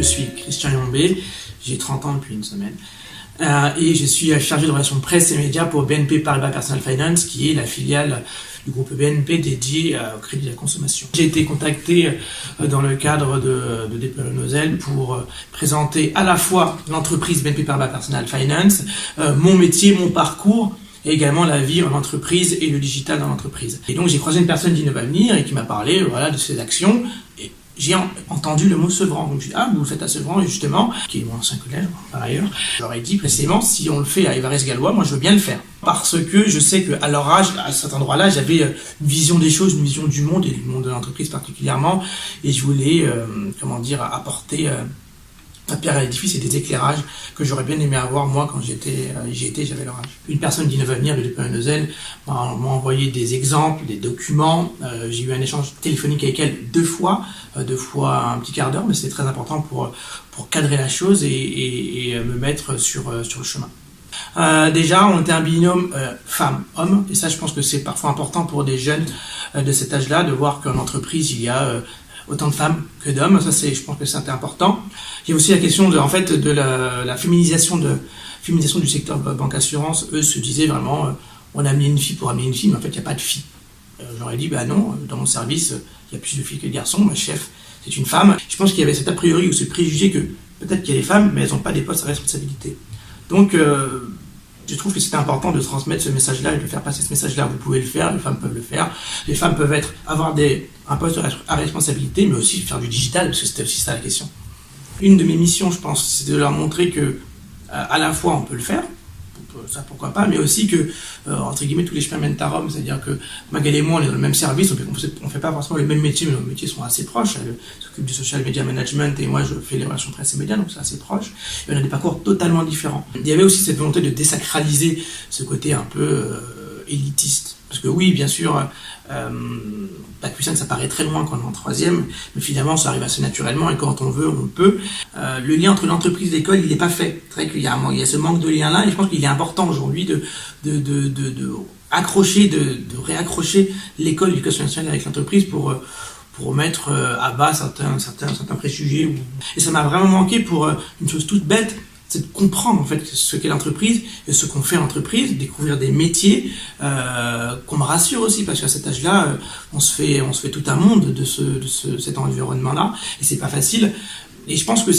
suis Christian Yombé, j'ai 30 ans depuis une semaine. Et je suis chargé de relations presse et médias pour BNP Paribas Personal Finance, qui est la filiale du groupe BNP dédié au crédit à la consommation. J'ai été contacté dans le cadre de Desplein-Nozel pour présenter à la fois l'entreprise BNP Paribas Personal Finance, mon métier, mon parcours, et également la vie en entreprise et le digital dans l'entreprise. Et donc j'ai croisé une personne d'Innovavenir et qui m'a parlé de ses actions. Et j'ai entendu le mot Sevran. Donc je dis, vous le faites à Sevran, justement, qui est mon ancien collègue par ailleurs. Je leur ai dit précisément, si on le fait à Évarès-Gallois, moi je veux bien le faire. Parce que je sais qu'à leur âge, à cet endroit-là, j'avais une vision des choses, une vision du monde et du monde de l'entreprise particulièrement. Et je voulais, apporter la pierre à l'édifice et des éclairages que j'aurais bien aimé avoir moi quand j'avais leur âge. Une personne d'Innovavenir de Desplein-Nozel m'a envoyé des exemples, des documents. J'ai eu un échange téléphonique avec elle deux fois un petit quart d'heure, mais c'était très important pour cadrer la chose et me mettre sur le chemin. Déjà, on était un binôme femme-homme, et ça je pense que c'est parfois important pour des jeunes de cet âge-là de voir qu'en entreprise il y a autant de femmes que d'hommes. Ça, je pense que c'est important. Il y a aussi la question de la féminisation du secteur banque assurance. Eux se disaient vraiment, on a amené une fille pour amener une fille, mais en fait, il n'y a pas de fille. J'aurais dit, non, dans mon service, il y a plus de filles que de garçons. Ma chef, c'est une femme. Je pense qu'il y avait cet a priori ou ce préjugé que peut-être qu'il y a des femmes, mais elles n'ont pas des postes à responsabilité. Donc, je trouve que c'était important de transmettre ce message-là et de faire passer ce message-là. Vous pouvez le faire, les femmes peuvent le faire. Les femmes peuvent avoir un poste à responsabilité, mais aussi faire du digital, parce que c'était aussi ça la question. Une de mes missions, je pense, c'est de leur montrer que, à la fois, on peut le faire, ça pourquoi pas, mais aussi que, entre guillemets, tous les chemins mènent à Rome, c'est-à-dire que Magali et moi, on est dans le même service, on fait pas forcément les mêmes métiers, mais nos métiers sont assez proches. Elle s'occupe du social media management et moi, je fais les relations presse et médias, donc c'est assez proche. Et on a des parcours totalement différents. Il y avait aussi cette volonté de désacraliser ce côté un peu élitiste. Parce que oui, bien sûr, Bac +5, ça paraît très loin quand on est en troisième, mais finalement, ça arrive assez naturellement et quand on veut, on peut. Le lien entre l'entreprise et l'école, il n'est pas fait. C'est vrai qu'il y a ce manque de lien-là et je pense qu'il est important aujourd'hui de réaccrocher l'école d'éducation nationale avec l'entreprise pour mettre à bas certains préjugés. Et ça m'a vraiment manqué pour une chose toute bête, c'est de comprendre en fait ce qu'est l'entreprise et ce qu'on fait en entreprise, découvrir des métiers, qu'on me rassure aussi parce qu'à cet âge-là, on se fait tout un monde de cet environnement-là et c'est pas facile. Et je pense que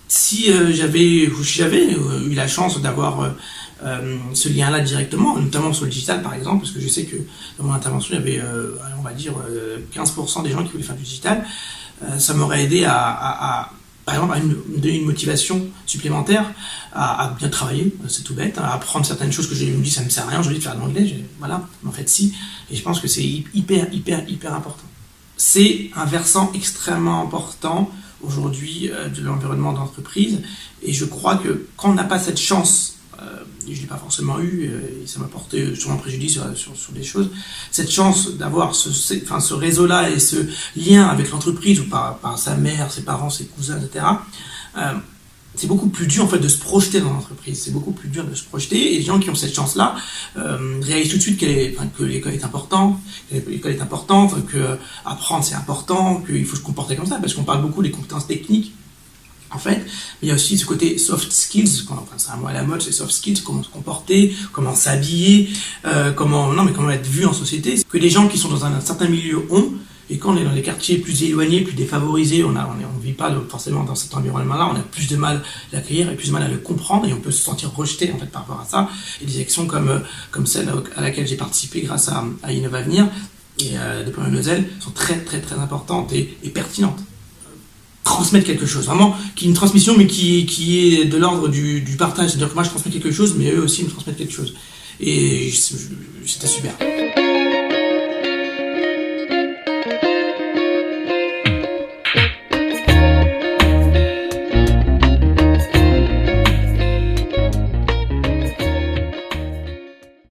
si j'avais eu la chance d'avoir ce lien-là directement, notamment sur le digital par exemple, parce que je sais que dans mon intervention il y avait, on va dire 15% des gens qui voulaient faire du digital, ça m'aurait aidé par exemple, à me donner une motivation supplémentaire à bien travailler, c'est tout bête, à apprendre certaines choses que je me dis ça me sert à rien, j'ai envie de faire de l'anglais, voilà, mais en fait si, et je pense que c'est hyper important. C'est un versant extrêmement important aujourd'hui de l'environnement d'entreprise, et je crois que quand on n'a pas cette chance, je ne l'ai pas forcément eu, et ça m'a porté sûrement préjudice sur des choses, cette chance d'avoir ce réseau-là et ce lien avec l'entreprise, ou par sa mère, ses parents, ses cousins, etc., c'est beaucoup plus dur en fait de se projeter dans l'entreprise, c'est beaucoup plus dur de se projeter, et les gens qui ont cette chance-là réalisent tout de suite que l'école est importante, que apprendre c'est important, qu'il faut se comporter comme ça, parce qu'on parle beaucoup des compétences techniques, en fait, il y a aussi ce côté soft skills, c'est un mot à la mode, c'est soft skills, comment se comporter, comment s'habiller, comment être vu en société, que les gens qui sont dans un certain milieu ont, et quand on est dans les quartiers plus éloignés, plus défavorisés, on vit pas forcément dans cet environnement-là, on a plus de mal à l'accueillir et plus de mal à le comprendre, et on peut se sentir rejeté en fait par rapport à ça, et des actions comme celle à laquelle j'ai participé grâce à Innovavenir et Desplein-Nozel sont très importantes et pertinentes. Transmettre quelque chose, vraiment, qui est une transmission, mais qui est de l'ordre du partage. C'est-à-dire que moi, je transmets quelque chose, mais eux aussi me transmettent quelque chose. Et c'était super.